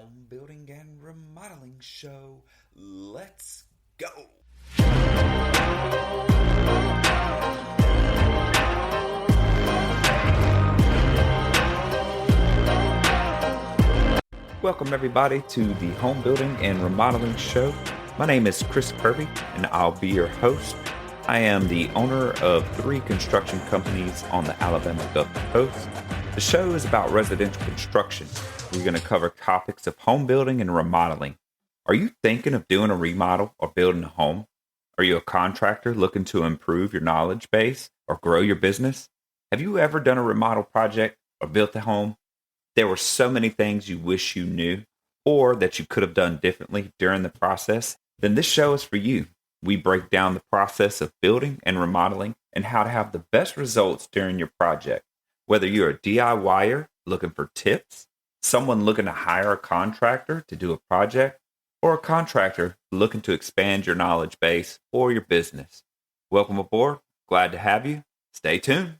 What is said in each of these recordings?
home building and remodeling show. Let's go. Welcome everybody to the home building and remodeling show. My name is Chris Kirby and I'll be your host. I am the owner of 3 construction companies on the Alabama Gulf Coast. The show is about residential construction. We're going to cover topics of home building and remodeling. Are you thinking of doing a remodel or building a home? Are you a contractor looking to improve your knowledge base or grow your business? Have you ever done a remodel project or built a home? There were so many things you wish you knew or that you could have done differently during the process. Then this show is for you. We break down the process of building and remodeling and how to have the best results during your project. Whether you're a DIYer looking for tips, someone looking to hire a contractor to do a project, or a contractor looking to expand your knowledge base or your business. Welcome aboard. Glad to have you. Stay tuned.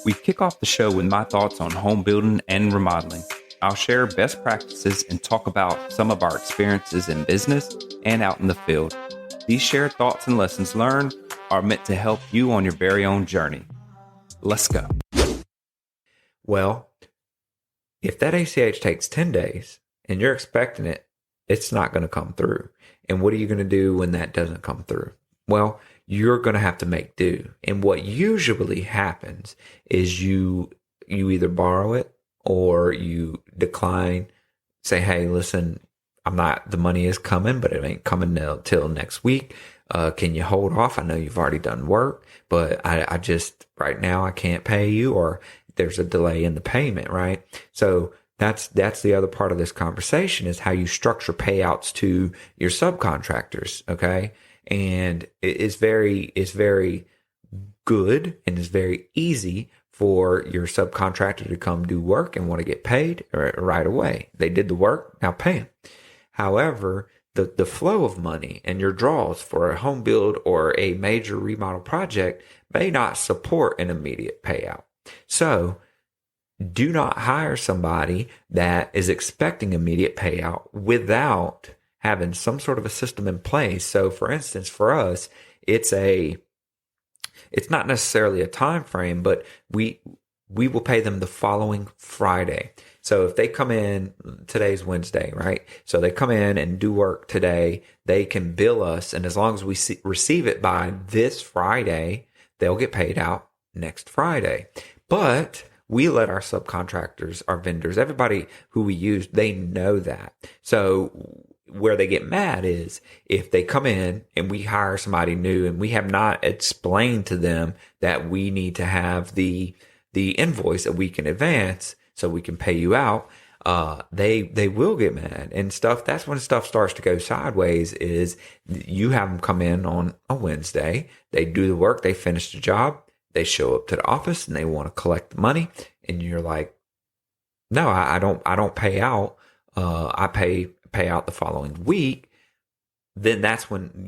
We kick off the show with my thoughts on home building and remodeling. I'll share best practices and talk about some of our experiences in business and out in the field. These shared thoughts and lessons learned are meant to help you on your very own journey. Let's go. Well, if that ACH takes 10 days and you're expecting it, it's not going to come through. And what are you going to do when that doesn't come through? Well, you're going to have to make do. And what usually happens is you either borrow it or you decline, say, hey, listen, the money is coming, but it ain't coming till next week. Can you hold off? I know you've already done work, but I just, right now I can't pay you, or there's a delay in the payment, right? So that's the other part of this conversation is how you structure payouts to your subcontractors. Okay. And it's very good and it's very easy for your subcontractor to come do work and want to get paid right away. They did the work, now pay them. However, the flow of money and your draws for a home build or a major remodel project may not support an immediate payout. So do not hire somebody that is expecting immediate payout without having some sort of a system in place. So for instance, for us, it's not necessarily a time frame, but we will pay them the following Friday. So if they come in, today's Wednesday, right? So they come in and do work today, they can bill us. And as long as we receive it by this Friday, they'll get paid out next Friday. But we let our subcontractors, our vendors, everybody who we use, they know that. So where they get mad is if they come in and we hire somebody new and we have not explained to them that we need to have the invoice a week in advance so we can pay you out, they will get mad and stuff. That's when stuff starts to go sideways is you have them come in on a Wednesday, they do the work, they finish the job, they show up to the office and they want to collect the money. And you're like, no, I don't pay out. I pay out the following week. Then that's when,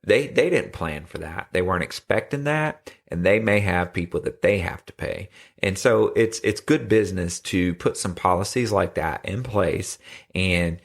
they didn't plan for that. They weren't expecting that. And they may have people that they have to pay. And so it's good business to put some policies like that in place. And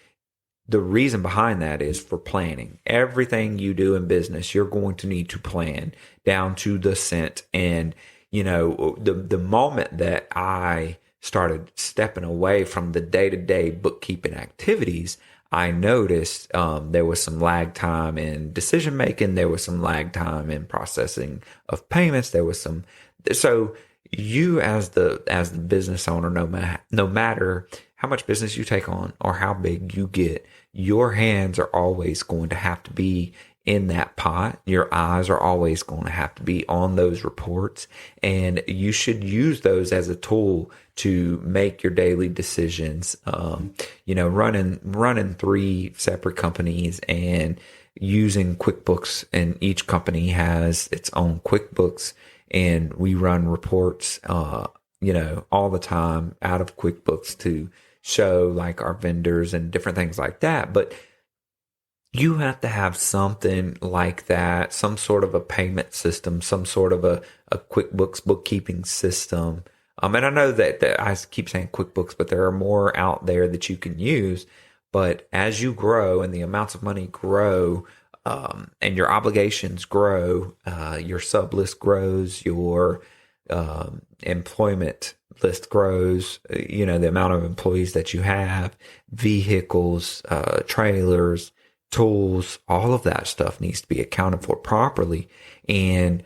the reason behind that is for planning. Everything you do in business, you're going to need to plan down to the cent. And, the moment that I started stepping away from the day-to-day bookkeeping activities, I noticed there was some lag time in decision making. There was some lag time in processing of payments. There was some. So you as the business owner, no matter how much business you take on or how big you get, your hands are always going to have to be in that pot. Your eyes are always going to have to be on those reports, and you should use those as a tool to make your daily decisions. Running 3 separate companies and using QuickBooks, and each company has its own QuickBooks, and we run reports, all the time out of QuickBooks to show like our vendors and different things like that. But you have to have something like that, some sort of a payment system, some sort of a QuickBooks bookkeeping system And I know that I keep saying QuickBooks, but there are more out there that you can use. But as you grow and the amounts of money grow, and your obligations grow, your sub list grows, your employment list grows, the amount of employees that you have, vehicles, trailers, tools, all of that stuff needs to be accounted for properly. And,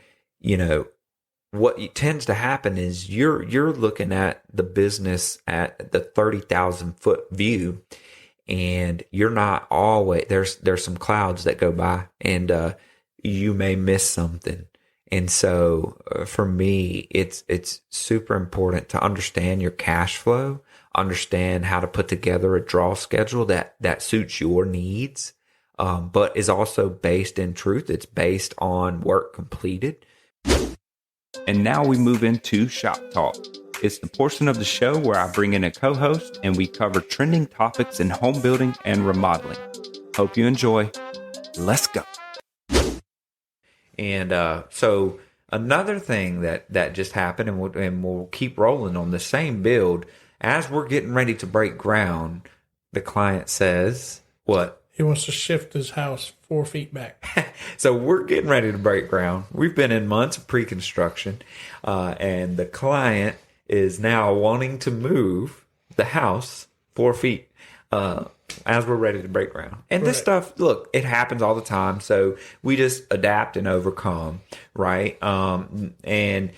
what tends to happen is you're looking at the business at the 30,000 foot view, and you're not always there's some clouds that go by, and you may miss something. And so for me, it's super important to understand your cash flow, understand how to put together a draw schedule that suits your needs, but is also based in truth. It's based on work completed. And now we move into Shop Talk. It's the portion of the show where I bring in a co-host and we cover trending topics in home building and remodeling. Hope you enjoy. Let's go. And so another thing that just happened, and we'll keep rolling on the same build, as we're getting ready to break ground, the client says, what? He wants to shift his house 4 feet back. So we're getting ready to break ground. We've been in months of pre-construction, and the client is now wanting to move the house 4 feet as we're ready to break ground. And this stuff, look, it happens all the time. So we just adapt and overcome, right? And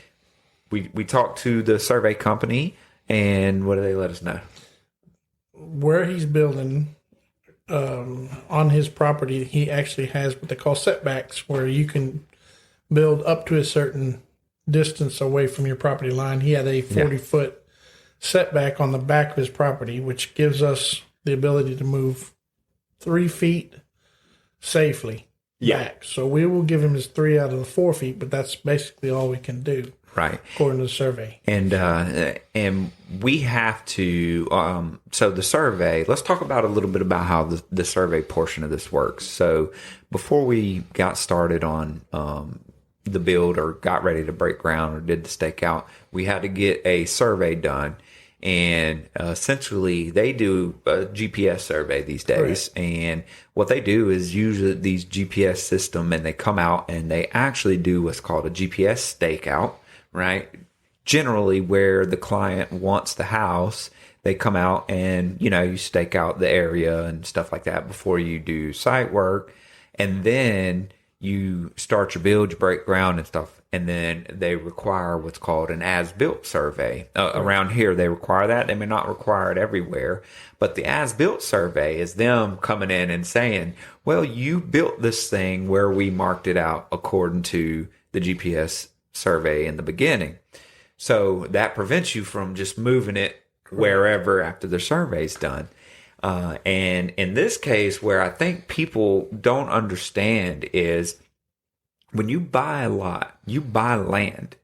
we talked to the survey company, and what do they let us know? Where he's building on his property, he actually has what they call setbacks, where you can build up to a certain distance away from your property line. He had a 40-foot setback on the back of his property, which gives us the ability to move 3 feet safely back. So we will give him his 3 out of the 4 feet, but that's basically all we can do. Right. According to the survey. And we have to, so the survey, let's talk about a little bit about how the survey portion of this works. So before we got started on the build or got ready to break ground or did the stakeout, we had to get a survey done. And essentially, they do a GPS survey these days. Right. And what they do is use these GPS system, and they come out and they actually do what's called a GPS stakeout, right? Generally, where the client wants the house, they come out and, you stake out the area and stuff like that before you do site work. And then you start your build, you break ground and stuff. And then they require what's called an as-built survey. Around here, they require that. They may not require it everywhere. But the as-built survey is them coming in and saying, well, you built this thing where we marked it out according to the GPS survey in the beginning. So that prevents you from just moving it wherever after the survey's done. And in this case, where I think people don't understand is, when you buy a lot, you buy land,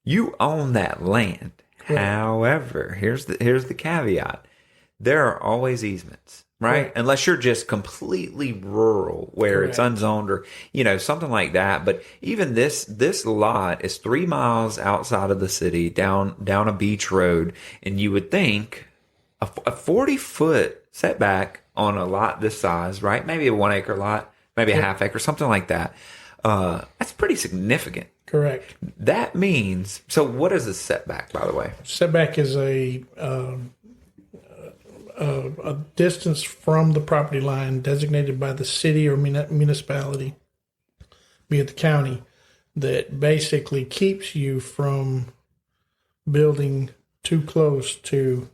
you own that land. Right. However, here's the caveat. There are always easements, right? Unless you're just completely rural where it's unzoned or, something like that. But even this lot is 3 miles outside of the city down a beach road. And you would think a 40-foot setback on a lot this size, right? Maybe a 1 acre lot, maybe a half acre, something like that. That's pretty significant. Correct. That means, so what is a setback, by the way? Setback is a distance from the property line designated by the city or municipality, be it the county, that basically keeps you from building too close to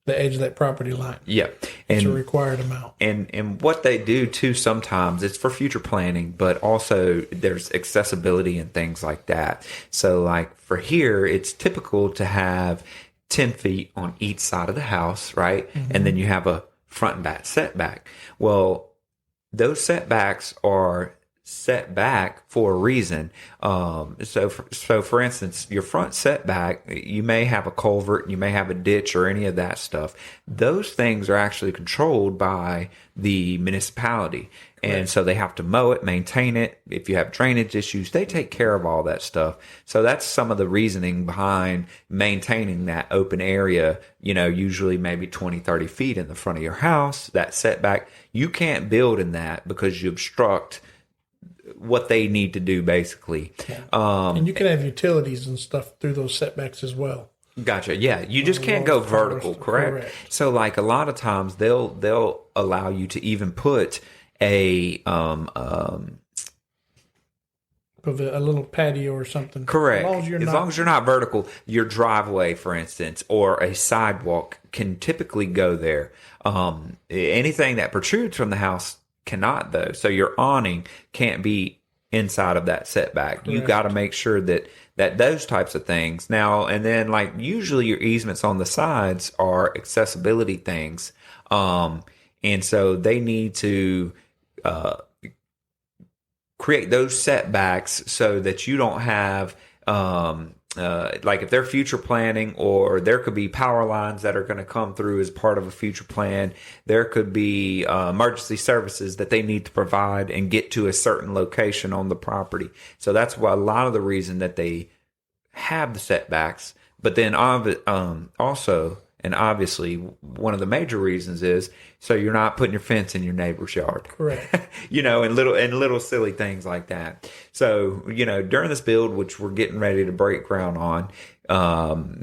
the edge of that property line. Yeah. It's a required amount. And what they do too, sometimes it's for future planning, but also there's accessibility and things like that. So like for here, it's typical to have 10 feet on each side of the house, right? Mm-hmm. And then you have a front and back setback. Well, those setbacks are set back for a reason. So for instance, your front setback, you may have a culvert, you may have a ditch or any of that stuff. Those things are actually controlled by the municipality. And so they have to mow it, maintain it. If you have drainage issues, they take care of all that stuff. So that's some of the reasoning behind maintaining that open area, usually maybe 20, 30 feet in the front of your house, that setback. You can't build in that because you obstruct what they need to do, basically. Yeah. And you can have utilities and stuff through those setbacks as well. Gotcha. Yeah, you just can't go vertical, correct? So, like a lot of times, they'll allow you to even put a little patio or something. Correct. As long as you're not vertical, your driveway, for instance, or a sidewalk can typically go there. Anything that protrudes from the house cannot, though. So your awning can't be inside of that setback. Correct. You got to make sure that those types of things. Now, and then like usually your easements on the sides are accessibility things. And so they need to create those setbacks so that you don't have like if they're future planning, or there could be power lines that are going to come through as part of a future plan. There could be emergency services that they need to provide and get to a certain location on the property. So that's why a lot of the reason that they have the setbacks. But then also, and obviously, one of the major reasons is so you're not putting your fence in your neighbor's yard. Correct. And little silly things like that. So, during this build, which we're getting ready to break ground on,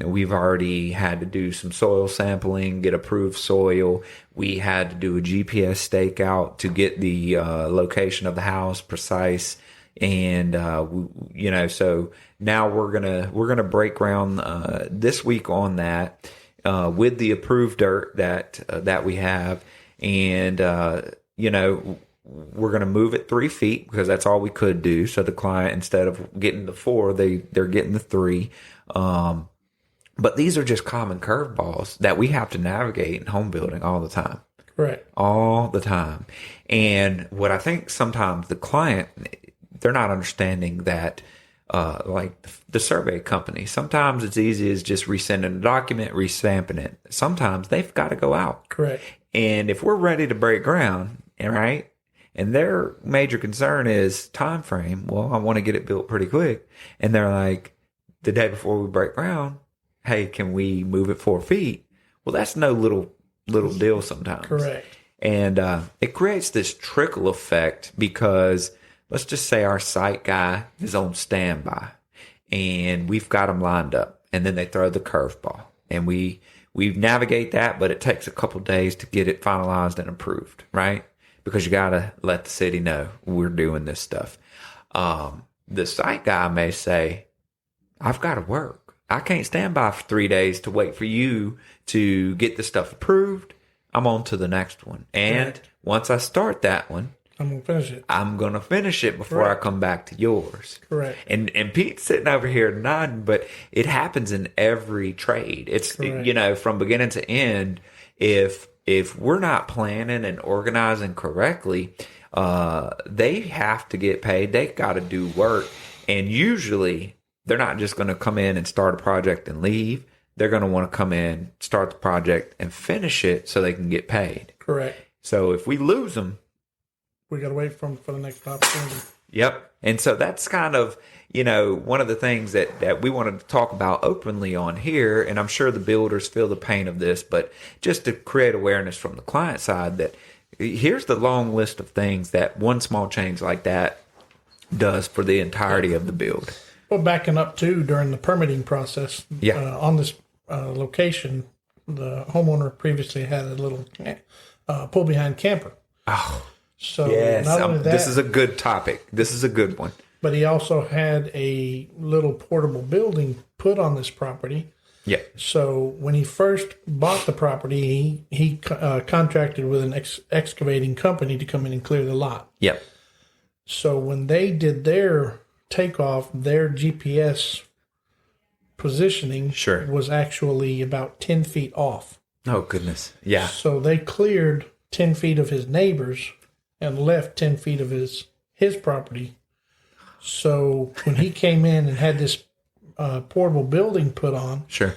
we've already had to do some soil sampling, get approved soil. We had to do a GPS stakeout to get the location of the house precise. And so now we're gonna break ground this week on that. With the approved dirt that we have, and we're going to move it 3 feet because that's all we could do. So the client, instead of getting the 4, they're getting the 3. But these are just common curveballs that we have to navigate in home building all the time. Right. All the time. And what I think sometimes the client, they're not understanding that. Like the survey company, sometimes it's easy as just resending a document, restamping it. Sometimes they've got to go out. Correct. And if we're ready to break ground, right, and their major concern is time frame, well, I want to get it built pretty quick. And they're like, the day before we break ground, hey, can we move it 4 feet? Well, that's no little deal sometimes. Correct. And it creates this trickle effect because let's just say our site guy is on standby and we've got him lined up, and then they throw the curveball, and we navigate that, but it takes a couple days to get it finalized and approved, right? Because you got to let the city know we're doing this stuff. The site guy may say, I've got to work. I can't stand by for 3 days to wait for you to get the stuff approved. I'm on to the next one. And once I start that one, I'm going to finish it before I come back to yours. Correct. And Pete's sitting over here nodding, but it happens in every trade. It's, from beginning to end, if we're not planning and organizing correctly, they have to get paid. They got to do work. And usually they're not just going to come in and start a project and leave. They're going to want to come in, start the project, and finish it so they can get paid. Correct. So if we lose them, we got to wait for the next opportunity. Yep. And so that's kind of, one of the things that we wanted to talk about openly on here. And I'm sure the builders feel the pain of this, but just to create awareness from the client side that here's the long list of things that one small change like that does for the entirety of the build. Well, backing up too, during the permitting process, on this location, the homeowner previously had a little pull behind camper. Oh, so yes. Not only that, this is a good topic. This is a good one. But he also had a little portable building put on this property. Yeah. So when he first bought the property, he contracted with an excavating company to come in and clear the lot. Yep. So when they did their takeoff, their GPS positioning was actually about 10 feet off. Oh, goodness. Yeah. So they cleared 10 feet of his neighbors and left 10 feet of his his property. So when he came in and had this portable building put on, Sure.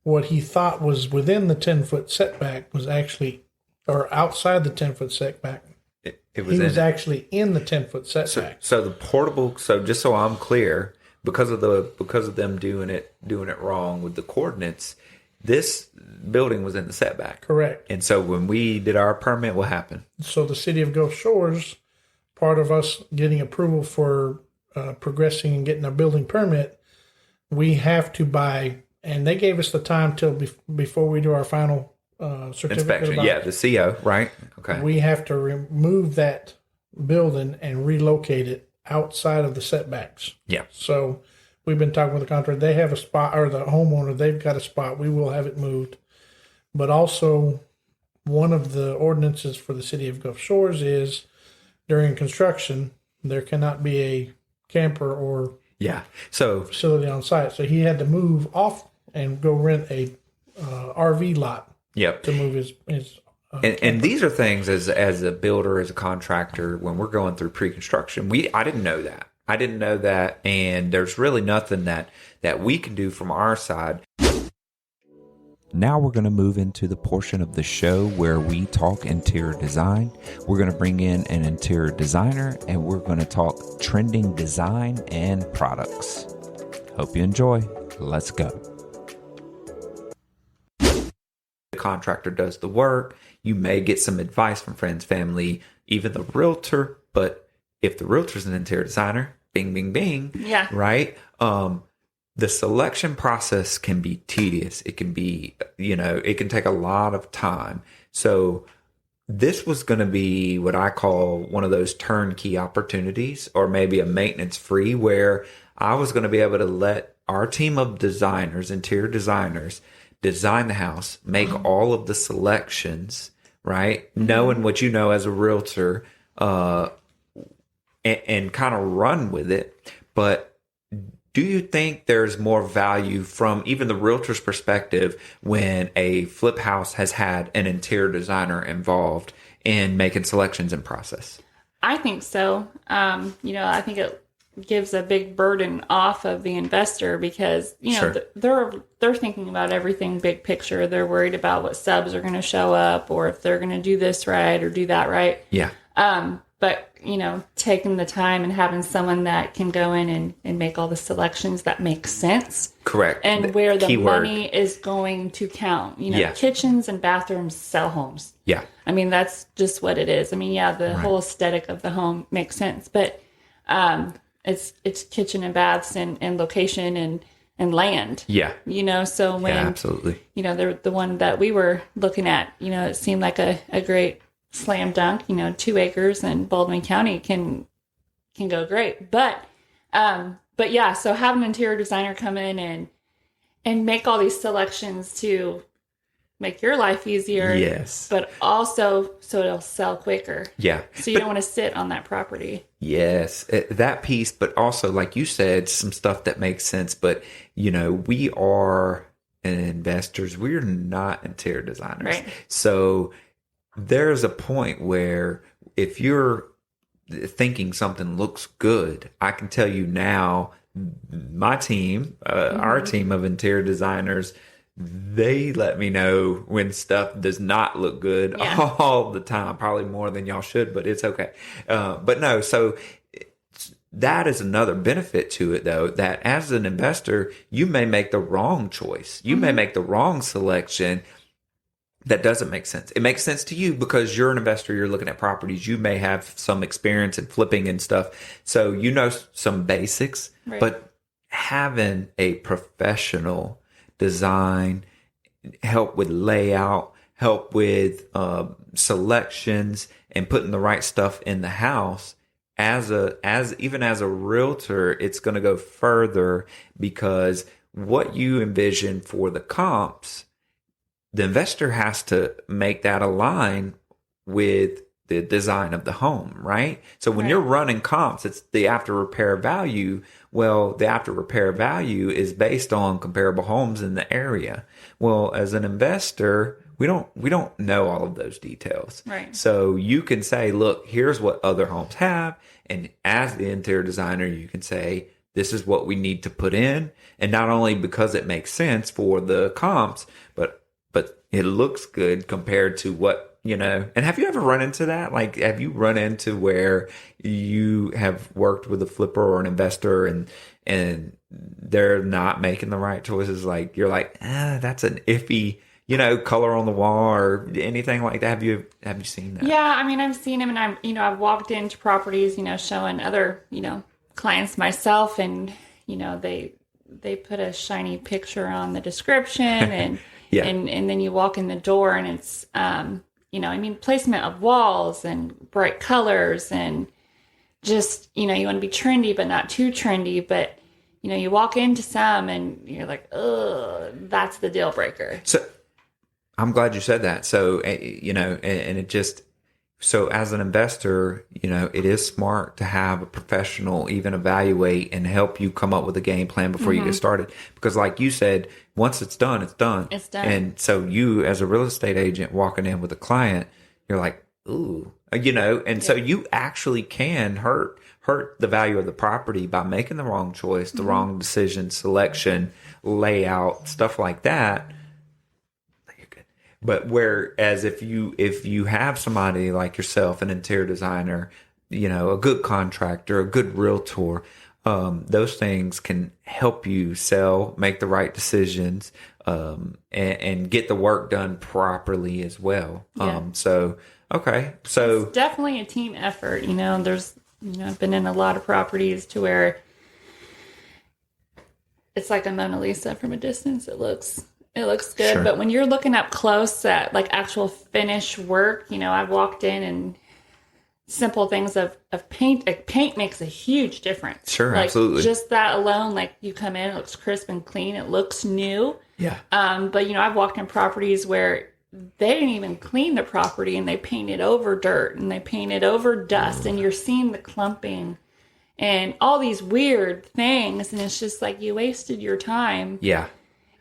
what he thought was within the 10-foot setback was actually, or outside the 10-foot setback. It was He was actually in the 10-foot setback. So the portable. So just so I'm clear, because of them doing it wrong with the coordinates, this building was in the setback. Correct. And so when we did our permit, what happened? So the city of Gulf Shores, part of us getting approval for progressing and getting a building permit, we have to buy, and they gave us the time till before we do our final certificate Inspection. Yeah, the CO, right? Okay. We have to remove that building and relocate it outside of the setbacks. Yeah. So we've been talking with the contractor. They have a spot, or the homeowner, they've got a spot. We will have it moved. But also, one of the ordinances for the city of Gulf Shores is during construction, there cannot be a camper or facility on site. So he had to move off and go rent a RV lot. Yep. To move his and these are things as a builder, as a contractor, when we're going through pre-construction, I didn't know that. And there's really nothing that we can do from our side. Now we're going to move into the portion of the show where we talk interior design. We're going to bring in an interior designer and we're going to talk trending design and products. Hope you enjoy. Let's go. The contractor does the work. You may get some advice from friends, family, even the realtor. But if the realtor's an interior designer, bing, bing, bing. Yeah. Right. The selection process can be tedious. It can be, it can take a lot of time. So this was going to be what I call one of those turnkey opportunities, or maybe a maintenance free, where I was going to be able to let our team of designers, interior designers, design the house, make all of the selections, right? Knowing what you know as a realtor, and kind of run with it. But do you think there's more value from even the realtor's perspective when a flip house has had an interior designer involved in making selections and process? I think so. I think it gives a big burden off of the investor because, Sure. they're thinking about everything big picture. They're worried about what subs are going to show up or if they're going to do this right or do that right. Yeah. But, taking the time and having someone that can go in and make all the selections that make sense. Correct. And where the Keyword. money is going to count. Yeah. Kitchens and bathrooms sell homes. Yeah. I mean, that's just what it is. I mean, the whole aesthetic of the home makes sense. But it's kitchen and baths and location and land. Yeah. So when, absolutely. the one that we were looking at, it seemed like a great slam dunk, 2 acres in Baldwin County can go great. But yeah, so have an interior designer come in and make all these selections to make your life easier. Yes. But also so it'll sell quicker. Yeah. So you don't want to sit on that property. Yes, that piece, but also, like you said, some stuff that makes sense. But, we are investors. We're not interior designers. Right. So there's a point where if you're thinking something looks good, I can tell you now, my team, our team of interior designers, they let me know when stuff does not look good all the time, probably more than y'all should, but it's okay. But no, so that is another benefit to it, though, that as an investor, you may make the wrong choice. You may make the wrong selection that doesn't make sense. It makes sense to you because you're an investor. You're looking at properties. You may have some experience in flipping and stuff. So some basics, Right. but having a professional design, help with layout, help with selections, and putting the right stuff in the house. Even as a realtor, it's going to go further because what you envision for the comps, the investor has to make that align with the design of the home, right? So when you're running comps, it's the after repair value. Well, the after repair value is based on comparable homes in the area. Well, as an investor, we don't know all of those details. Right. So you can say, look, here's what other homes have. And as the interior designer, you can say, this is what we need to put in. And not only because it makes sense for the comps, but it looks good compared to what, and have you ever run into that? Like, have you run into where you have worked with a flipper or an investor and they're not making the right choices? Like, you're like, that's an iffy, color on the wall or anything like that. Have you seen that? Yeah. I mean, I've seen them, and I've walked into properties, showing other, clients myself, and, they put a shiny picture on the description and, Yeah. and then you walk in the door and it's, placement of walls and bright colors and just, you want to be trendy, but not too trendy. But, you walk into some and you're like, oh, that's the deal breaker. So I'm glad you said that. So, and it just, so as an investor, it is smart to have a professional even evaluate and help you come up with a game plan before you get started. Because like you said, once it's done, it's done. It's done. And so you, as a real estate agent walking in with a client, you're like, ooh, so you actually can hurt the value of the property by making the wrong choice, the wrong decision, selection, layout, stuff like that. But whereas if you have somebody like yourself, an interior designer, a good contractor, a good realtor, those things can help you sell, make the right decisions, and get the work done properly as well. Yeah. Okay. So it's definitely a team effort. There's, I've been in a lot of properties to where it's like a Mona Lisa from a distance. It looks good. Sure. But when you're looking up close at like actual finished work, I've walked in and simple things of paint. Paint makes a huge difference. Sure, like, absolutely. Just that alone, like you come in, it looks crisp and clean. It looks new. Yeah. But I've walked in properties where they didn't even clean the property and they painted over dirt and they painted over dust and you're seeing the clumping and all these weird things. And it's just like you wasted your time. Yeah.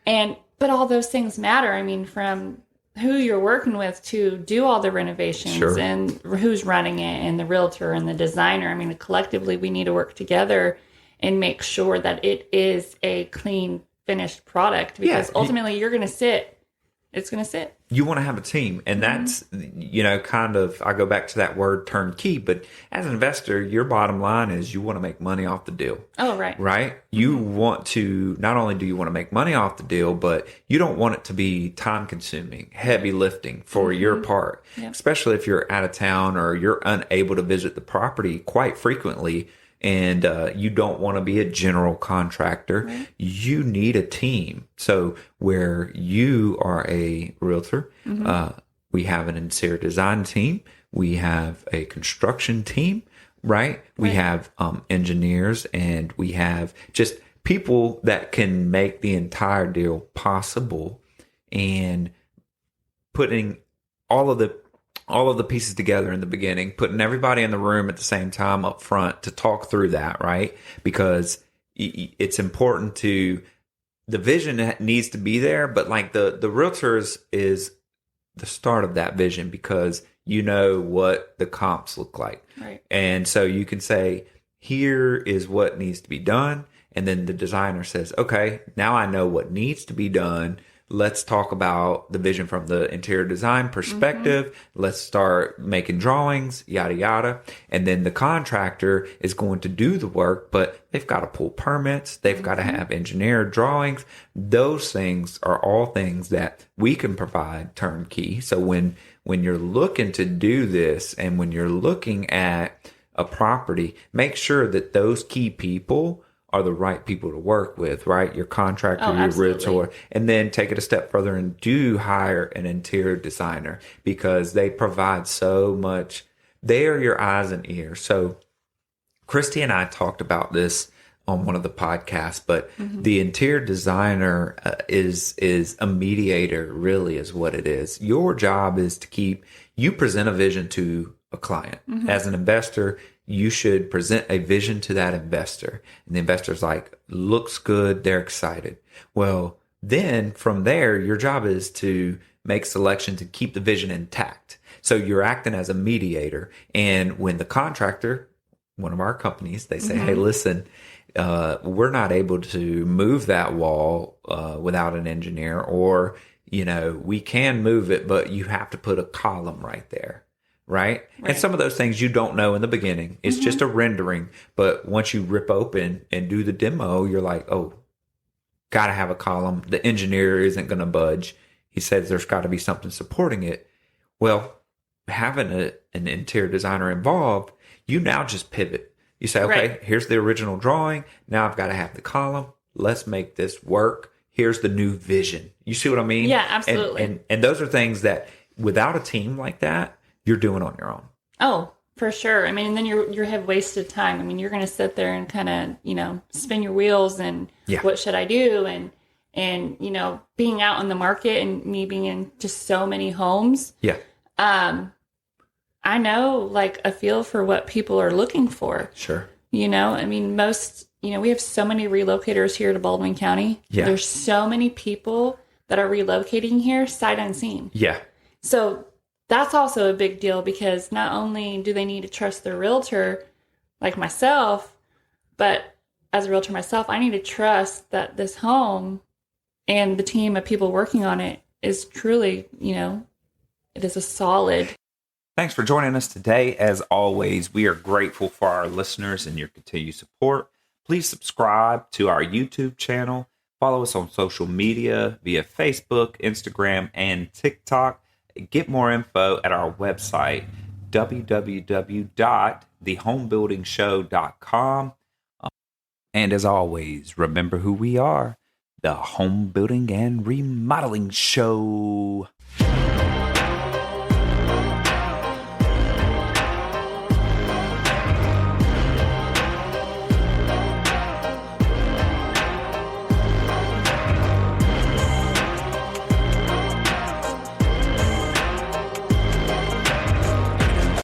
But all those things matter. I mean, from who you're working with to do all the renovations Sure. and who's running it and the realtor and the designer. I mean, collectively, we need to work together and make sure that it is a clean, finished product because ultimately you're going to sit. It's going to sit. You want to have a team. And that's, kind of, I go back to that word turnkey, but as an investor, your bottom line is you want to make money off the deal. Oh, right. Right? You want to, not only do you want to make money off the deal, but you don't want it to be time consuming, heavy lifting for your part, especially if you're out of town or you're unable to visit the property quite frequently. And you don't want to be a general contractor. Right. You need a team. So where you are a realtor, we have an interior design team. We have a construction team, right? We have engineers, and we have just people that can make the entire deal possible, and putting all of the pieces together in the beginning, putting everybody in the room at the same time up front to talk through that, right? Because it's important the vision needs to be there, but like the realtors is the start of that vision because what the comps look like. Right. And so you can say, here is what needs to be done. And then the designer says, okay, now I know what needs to be done. Let's talk about the vision from the interior design perspective. Let's start making drawings, yada, yada. And then the contractor is going to do the work, but they've got to pull permits. They've got to have engineered drawings. Those things are all things that we can provide turnkey. So when you're looking to do this and when you're looking at a property, make sure that those key people are the right people to work with, right? Your contractor, your realtor, and then take it a step further and do hire an interior designer because they provide so much. They are your eyes and ears. So Christy and I talked about this on one of the podcasts, but the interior designer is a mediator, really is what it is. Your job is to you present a vision to a client. As an investor, you should present a vision to that investor. And the investor's like, looks good. They're excited. Well, then from there, your job is to make selections and keep the vision intact. So you're acting as a mediator. And when the contractor, one of our companies, they say, hey, listen, we're not able to move that wall without an engineer, or, we can move it, but you have to put a column right there. Right? And some of those things you don't know in the beginning. It's just a rendering. But once you rip open and do the demo, you're like, oh, got to have a column. The engineer isn't going to budge. He says there's got to be something supporting it. Well, having an interior designer involved, you now just pivot. You say, okay, here's the original drawing. Now I've got to have the column. Let's make this work. Here's the new vision. You see what I mean? Yeah, absolutely. And those are things that without a team like that, you're doing on your own. Oh, for sure. I mean, and then you have wasted time. I mean, you're going to sit there and kind of, spin your wheels and what should I do? And, being out in the market and me being in just so many homes. Yeah. I know like a feel for what people are looking for. Sure. I mean, we have so many relocators here to Baldwin County. Yeah. There's so many people that are relocating here sight unseen. Yeah. So that's also a big deal, because not only do they need to trust their realtor like myself, but as a realtor myself, I need to trust that this home and the team of people working on it is truly, it is a solid. Thanks for joining us today. As always, we are grateful for our listeners and your continued support. Please subscribe to our YouTube channel. Follow us on social media via Facebook, Instagram, and TikTok. Get more info at our website, www.thehomebuildingshow.com. And as always, remember who we are, the Home Building and Remodeling Show.